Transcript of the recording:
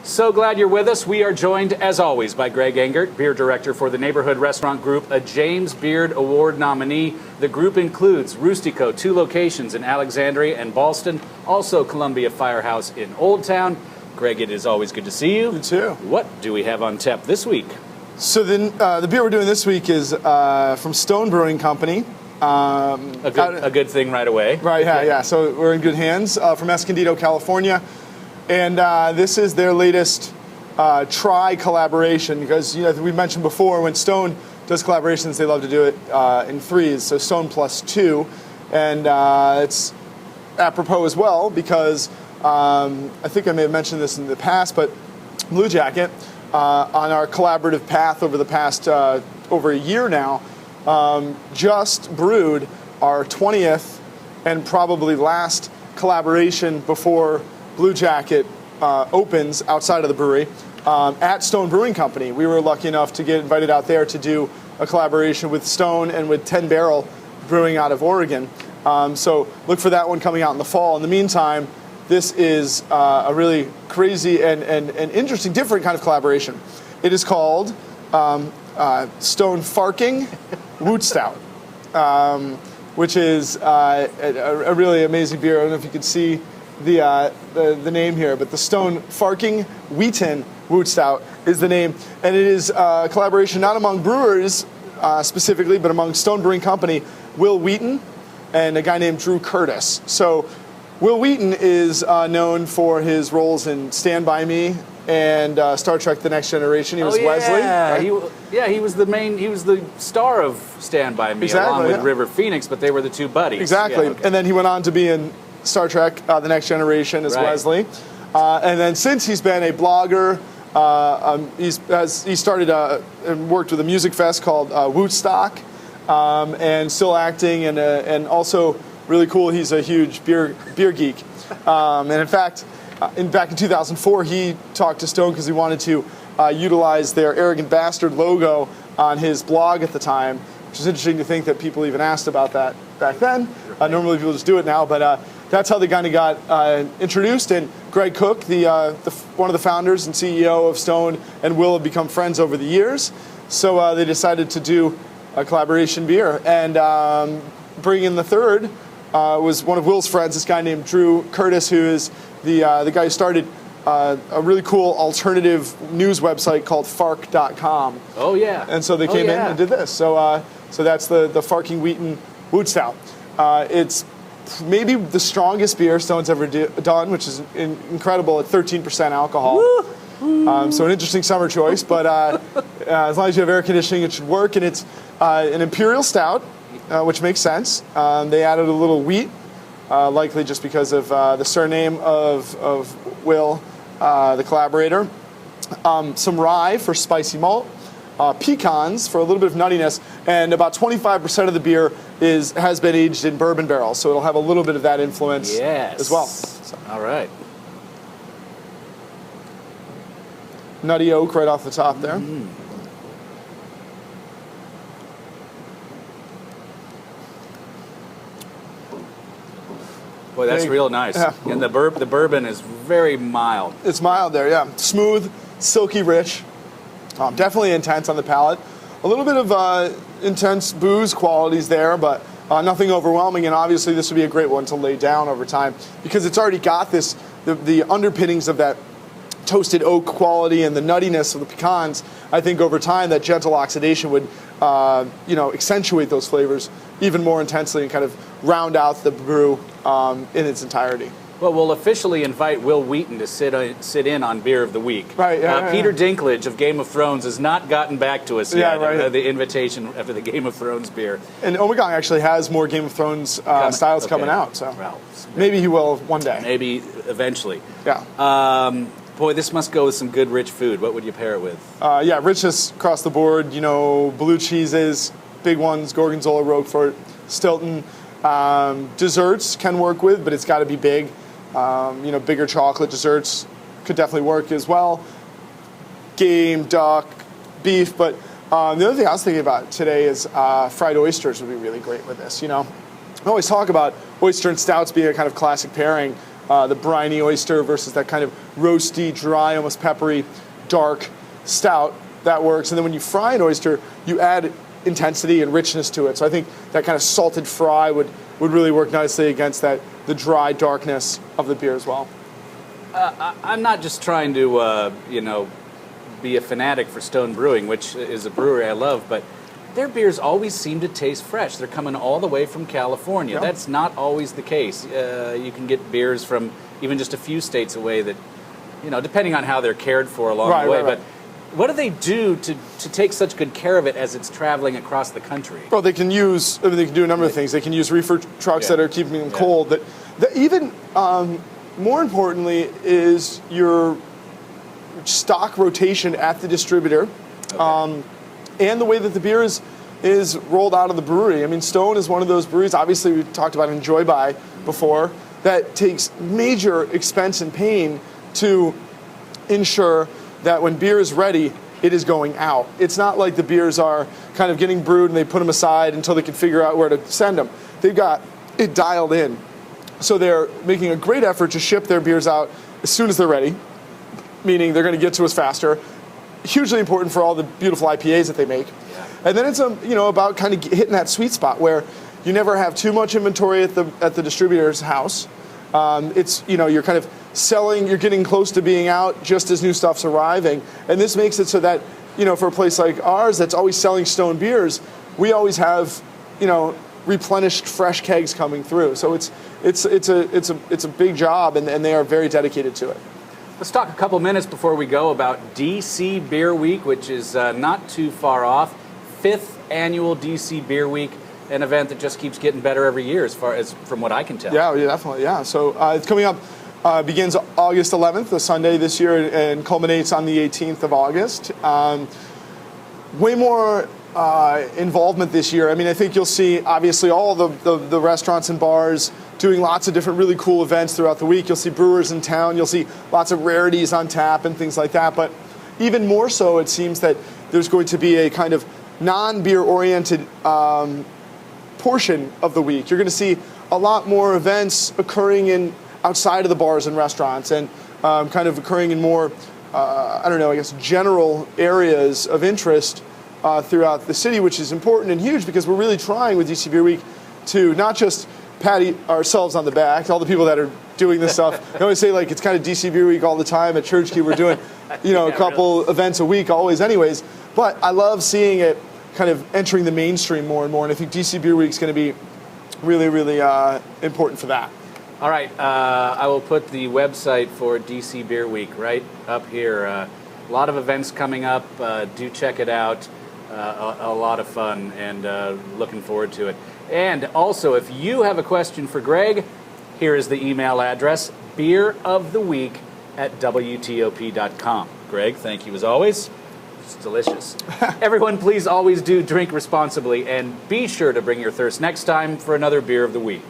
So glad you're with us. We are joined, as always, by Greg Engert, beer director for the Neighborhood Restaurant Group, a James Beard Award nominee. The group includes Rustico, 2 locations in Alexandria and Ballston, also Columbia Firehouse in Old Town. Greg, it is always good to see you. You too. What do we have on tap this week? So the beer we're doing this week is from Stone Brewing Company. A good thing right away. Right, yeah. So we're in good hands from Escondido, California. And this is their latest try collaboration because, we mentioned before when Stone does collaborations, they love to do it in threes, so Stone plus 2. And it's apropos as well because I think I may have mentioned this in the past, but Blue Jacket, on our collaborative path over the past over a year now, just brewed our 20th and probably last collaboration before Blue Jacket opens outside of the brewery at Stone Brewing Company. We were lucky enough to get invited out there to do a collaboration with Stone and with 10 Barrel Brewing out of Oregon. So look for that one coming out in the fall. In the meantime, this is a really crazy and interesting, different kind of collaboration. It is called Stone Farking Wootstout, which is a really amazing beer. I don't know if you can see the name here, but the Stone Farking Wheaton Wootstout is the name, and it is a collaboration not among brewers specifically, but among Stone Brewing Company, Will Wheaton, and a guy named Drew Curtis. So Will Wheaton is known for his roles in Stand By Me and Star Trek: The Next Generation. He was Wesley. Right? He was the star of Stand By Me, along with River Phoenix, but they were the two buddies. Exactly. And then he went on to be in Star Trek: The Next Generation as Wesley. And then since he's been a blogger, he started and worked with a music fest called Wootstout, and still acting, and also really cool, he's a huge beer geek. And in fact, back in 2004, he talked to Stone because he wanted to utilize their Arrogant Bastard logo on his blog at the time, which is interesting to think that people even asked about that back then. Normally people just do it now, but that's how they kind of got introduced. And Greg Cook, one of the founders and CEO of Stone, and Will have become friends over the years. So they decided to do a collaboration beer. And bring in the third was one of Will's friends, this guy named Drew Curtis, who is the guy who started a really cool alternative news website called Fark.com. Oh, yeah. And so they came in and did this. So that's the Farking Wheaton Wootstout. It's maybe the strongest beer Stone's ever done, which is incredible at 13% alcohol. So an interesting summer choice, but as long as you have air conditioning, it should work. And it's an imperial stout, which makes sense. They added a little wheat, likely just because of the surname of Will, the collaborator. Some rye for spicy malt. Pecans for a little bit of nuttiness, and about 25% of the beer has been aged in bourbon barrels, so it'll have a little bit of that influence as well. So. All right. Nutty oak right off the top there. Boy, that's real nice. Yeah. And the bourbon is very mild. It's mild there, yeah. Smooth, silky rich. Definitely intense on the palate. A little bit of intense booze qualities there, but nothing overwhelming. And obviously, this would be a great one to lay down over time because it's already got the underpinnings of that toasted oak quality and the nuttiness of the pecans. I think over time, that gentle oxidation would, accentuate those flavors even more intensely and kind of round out the brew in its entirety. Well, we'll officially invite Will Wheaton to sit in on Beer of the Week. Right, Peter Dinklage of Game of Thrones has not gotten back to us yet. Right. The invitation after the Game of Thrones beer. And Ommegang actually has more Game of Thrones styles coming out, so maybe he will one day. Maybe eventually. Yeah. Boy, this must go with some good rich food. What would you pair it with? Richness across the board. Blue cheeses, big ones: Gorgonzola, Roquefort, Stilton. Desserts can work with, but it's got to be big. Bigger chocolate desserts could definitely work as well. Game, duck, beef, but the other thing I was thinking about today is fried oysters would be really great with this. I always talk about oyster and stouts being a kind of classic pairing. the briny oyster versus that kind of roasty, dry, almost peppery, dark stout. That works. And then when you fry an oyster, you add intensity and richness to it. So I think that kind of salted fry would really work nicely against the dry darkness of the beer as well. I'm not just trying to, be a fanatic for Stone Brewing, which is a brewery I love, but their beers always seem to taste fresh. They're coming all the way from California. Yep. That's not always the case. You can get beers from even just a few states away that, depending on how they're cared for along the way. Right. But what do they do to take such good care of it as it's traveling across the country? Well, they can do a number of things. They can use reefer trucks that are keeping them cold. Even more importantly is your stock rotation at the distributor. Okay. And the way that the beer is rolled out of the brewery. I mean, Stone is one of those breweries, obviously we talked about Enjoy By before, that takes major expense and pain to ensure that when beer is ready, it is going out. It's not like the beers are kind of getting brewed and they put them aside until they can figure out where to send them. They've got it dialed in. So they're making a great effort to ship their beers out as soon as they're ready, meaning they're going to get to us faster. Hugely important for all the beautiful IPAs that they make. Yeah. And then it's about kind of hitting that sweet spot where you never have too much inventory at the distributor's house. You're kind of selling, you're getting close to being out just as new stuff's arriving. And this makes it so that, for a place like ours that's always selling Stone beers, we always have, replenished fresh kegs coming through. So it's a big job, and they are very dedicated to it. Let's talk a couple minutes before we go about DC Beer Week, which is not too far off. 5th annual DC Beer Week, an event that just keeps getting better every year, as far as from what I can tell. Yeah, definitely. Yeah. So it's coming up. Begins August 11th, a Sunday this year, and culminates on the 18th of August. Way more involvement this year. I mean, I think you'll see, obviously, all the restaurants and bars doing lots of different really cool events throughout the week. You'll see brewers in town. You'll see lots of rarities on tap and things like that. But even more so, it seems that there's going to be a kind of non-beer oriented portion of the week. You're going to see a lot more events occurring outside of the bars and restaurants, and kind of occurring in more, general areas of interest throughout the city, which is important and huge because we're really trying with DC Beer Week to not just pat ourselves on the back, all the people that are doing this stuff. I always say, it's kind of DC Beer Week all the time. At Church Key, we're doing, a couple events a week always anyways. But I love seeing it kind of entering the mainstream more and more, and I think DC Beer Week is going to be really, really important for that. All right, I will put the website for DC Beer Week right up here. A lot of events coming up. Do check it out. A lot of fun, and looking forward to it. And also, if you have a question for Greg, here is the email address, beeroftheweek@WTOP.com. Greg, thank you as always. It's delicious. Everyone, please always do drink responsibly, and be sure to bring your thirst next time for another Beer of the Week.